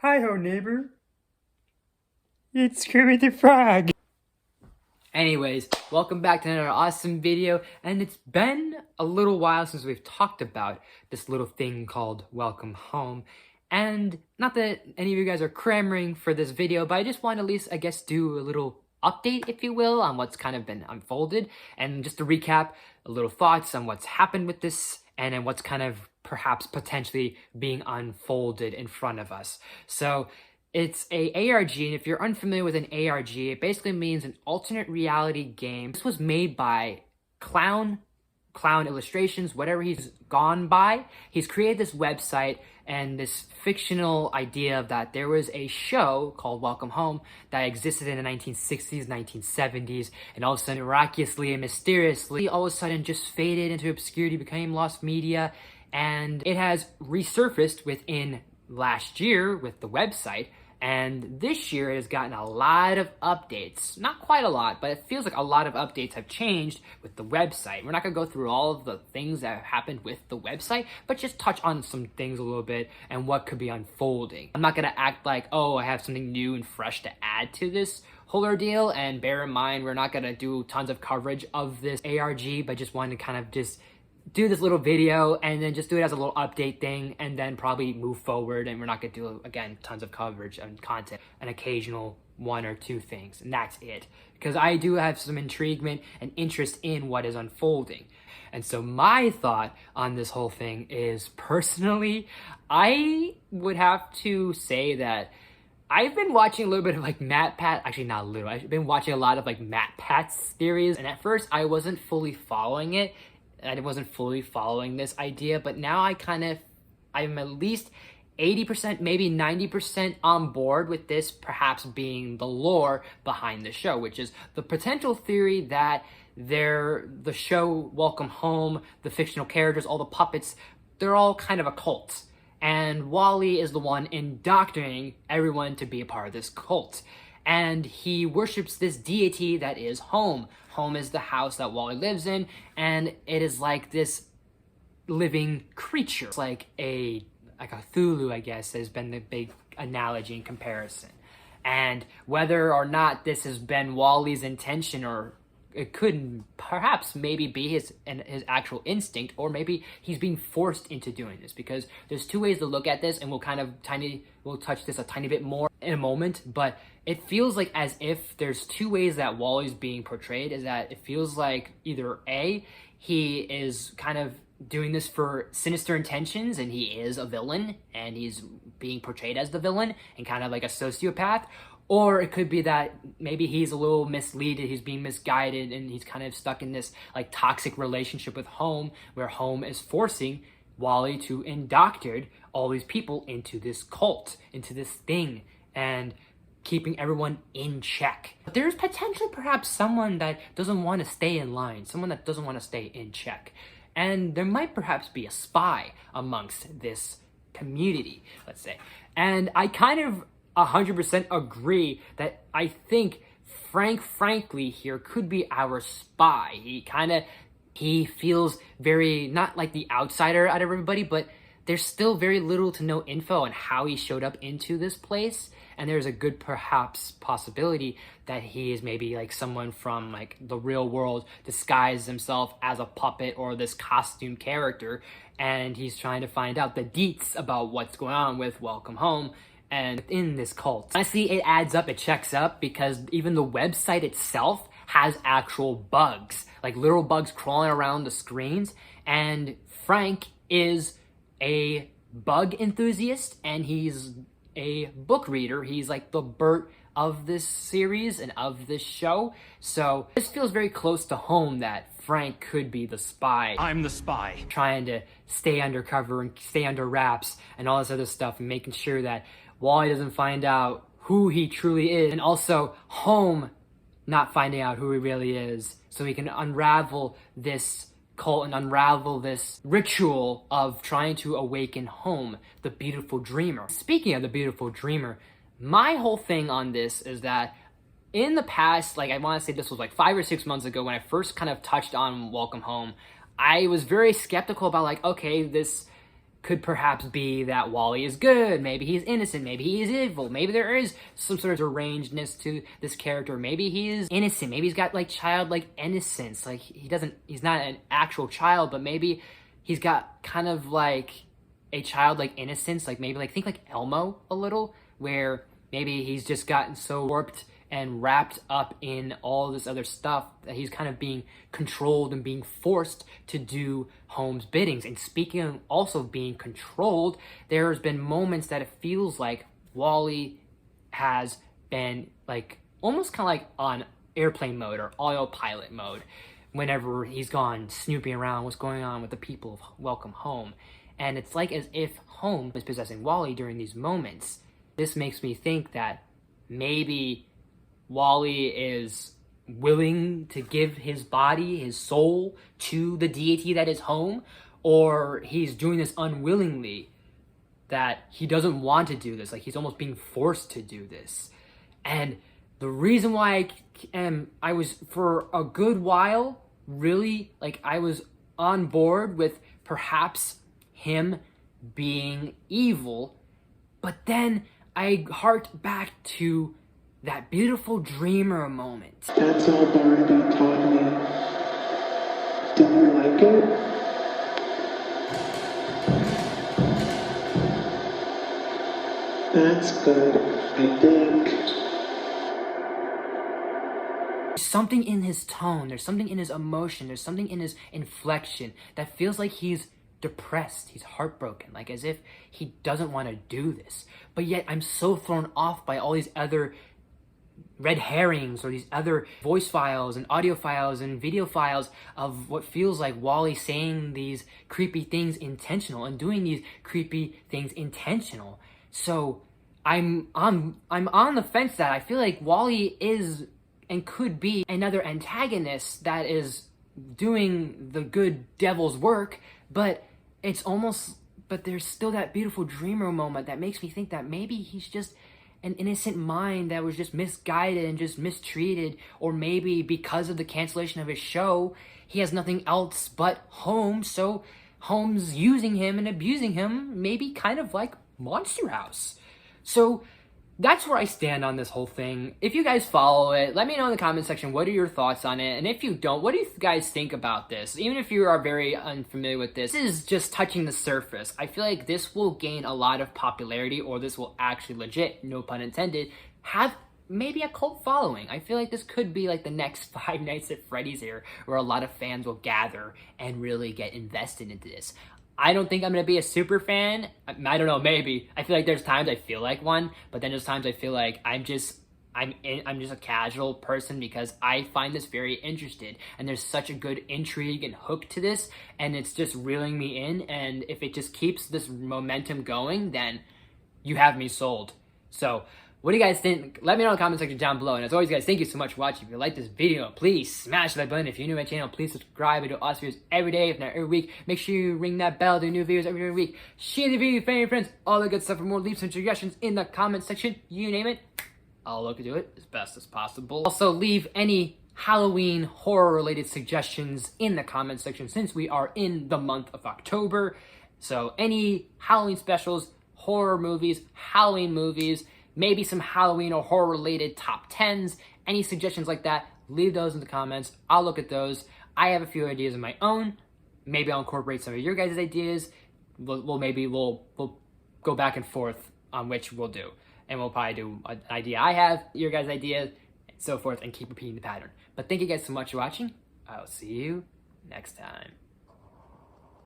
Hi-ho, neighbor. It's Kermit the Frog. Anyways, welcome back to another awesome video, and it's been a little while since we've talked about this little thing called Welcome Home. And not that any of you guys are clamoring for this video, but I just want to at least, I guess, do a little update, if you will, on what's kind of been unfolded. And just to recap, a little thoughts on what's happened with this, and then what's kind of perhaps potentially being unfolded in front of us. So it's a ARG, and if you're unfamiliar with an ARG, it basically means an alternate reality game. This was made by Clown Illustrations, whatever he's gone by. He's created this website and this fictional idea that there was a show called Welcome Home that existed in the 1960s, 1970s, and all of a sudden, miraculously and mysteriously, all of a sudden just faded into obscurity, became lost media, and it has resurfaced within last year with the website. And this year it has gotten a lot of updates. Not quite a lot, but it feels like a lot of updates have changed with the website. We're not going to go through all of the things that have happened with the website, but just touch on some things a little bit and what could be unfolding. I'm not going to act like, oh, I have something new and fresh to add to this whole ordeal. And bear in mind, we're not going to do tons of coverage of this ARG, but just wanted to kind of just do this little video and then just do it as a little update thing and then probably move forward, and we're not going to do, again, tons of coverage and content, an occasional one or two things, and that's it, because I do have some intriguement and interest in what is unfolding. And so my thought on this whole thing is, personally, I would have to say that I've been watching a little bit of like Matt Pat, actually not a little, I've been watching a lot of like Matt Pat's theories, and at first I wasn't fully following it. I wasn't fully following this idea, but now I'm at least 80%, maybe 90% on board with this perhaps being the lore behind the show, which is the potential theory that the show Welcome Home, the fictional characters, all the puppets, they're all kind of a cult. And Wally is the one indoctrinating everyone to be a part of this cult. And he worships this deity that is home. Home is the house that Wally lives in, and it is like this living creature. It's like a Cthulhu, I guess, has been the big analogy and comparison. And whether or not this has been Wally's intention, or it could perhaps maybe be his actual instinct, or maybe he's being forced into doing this, because there's two ways to look at this, and we'll touch this a tiny bit more in a moment, but it feels like as if there's two ways that Wally's being portrayed. Is that it feels like either A, he is kind of doing this for sinister intentions and he is a villain and he's being portrayed as the villain and kind of like a sociopath, or it could be that maybe he's a little misleaded, he's being misguided, and he's kind of stuck in this like toxic relationship with Home, where Home is forcing Wally to indoctrinate all these people into this cult, into this thing, and keeping everyone in check. But there's potentially perhaps someone that doesn't want to stay in line, someone that doesn't want to stay in check. And there might perhaps be a spy amongst this community, let's say. And I kind of 100% agree that I think Frank frankly here could be our spy. He feels very, not like the outsider out of everybody, but there's still very little to no info on how he showed up into this place. And there's a good perhaps possibility that he is maybe like someone from like the real world disguised himself as a puppet or this costume character. And he's trying to find out the deets about what's going on with Welcome Home and in this cult. Honestly, it adds up, it checks up, because even the website itself has actual bugs, like literal bugs crawling around the screens. And Frank is a bug enthusiast and he's a book reader. He's like the Bert of this series and of this show. So this feels very close to home that Frank could be the spy. I'm the spy. Trying to stay undercover and stay under wraps and all this other stuff, and making sure that Wally doesn't find out who he truly is, and also Home not finding out who he really is, so he can unravel this cult and unravel this ritual of trying to awaken Home, the beautiful dreamer. Speaking of the beautiful dreamer, my whole thing on this is that in the past, like I want to say this was like 5 or 6 months ago when I first kind of touched on Welcome Home, I was very skeptical about like, okay, this could perhaps be that Wally is good, maybe he's innocent, maybe he is evil, maybe there is some sort of derangedness to this character, maybe he is innocent, maybe he's got like childlike innocence, like he's not an actual child, but maybe he's got kind of like a childlike innocence, like maybe like think like Elmo a little, where maybe he's just gotten so warped and wrapped up in all this other stuff that he's kind of being controlled and being forced to do Holmes' biddings. And speaking of also being controlled, there's been moments that it feels like Wally has been like almost kind of like on airplane mode or autopilot mode whenever he's gone snooping around what's going on with the people of Welcome Home. And it's like as if Holmes is possessing Wally during these moments. This makes me think that maybe Wally is willing to give his body, his soul, to the deity that is Home, or he's doing this unwillingly, that he doesn't want to do this, like he's almost being forced to do this. And the reason why I was for a good while really like I was on board with perhaps him being evil, but then I harked back to that beautiful dreamer moment. That's all Barnaby taught me. Did you like it? That's good, I think. There's something in his tone, there's something in his emotion, there's something in his inflection that feels like he's depressed, he's heartbroken, like as if he doesn't want to do this. But yet I'm so thrown off by all these other red herrings or these other voice files and audio files and video files of what feels like Wally saying these creepy things intentional and doing these creepy things intentional. So I'm on the fence that I feel like Wally is and could be another antagonist that is doing the good devil's work, but it's almost, but there's still that beautiful dreamer moment that makes me think that maybe he's just an innocent mind that was just misguided and just mistreated, or maybe because of the cancellation of his show, he has nothing else but Holmes, so Holmes using him and abusing him, maybe kind of like Monster House. So that's where I stand on this whole thing. If you guys follow it, let me know in the comment section what are your thoughts on it, and if you don't, what do you guys think about this? Even if you are very unfamiliar with this is just touching the surface. I feel like this will gain a lot of popularity, or this will actually legit, no pun intended, have maybe a cult following. I feel like this could be like the next Five Nights at Freddy's here, where a lot of fans will gather and really get invested into this. I don't think I'm going to be a super fan. I don't know, maybe. I feel like there's times I feel like one, but then there's times I feel like I'm just a casual person because I find this very interested, and there's such a good intrigue and hook to this, and it's just reeling me in, and if it just keeps this momentum going, then you have me sold. So what do you guys think? Let me know in the comment section down below. And as always, guys, thank you so much for watching. If you like this video, please smash the like button. If you're new to my channel, please subscribe. I do awesome videos every day, if not every week. Make sure you ring that bell to do new videos every week. Share the video with your friends. All the good stuff for more. Leave some suggestions in the comment section. You name it, I'll look into it as best as possible. Also, leave any Halloween horror-related suggestions in the comment section since we are in the month of October. So any Halloween specials, horror movies, Halloween movies, maybe some Halloween or horror related top 10s, any suggestions like that, leave those in the comments. I'll look at those. I have a few ideas of my own. Maybe I'll incorporate some of your guys' ideas. We'll go back and forth on which we'll do. And we'll probably do an idea I have, your guys' ideas, and so forth, and keep repeating the pattern. But thank you guys so much for watching. I'll see you next time.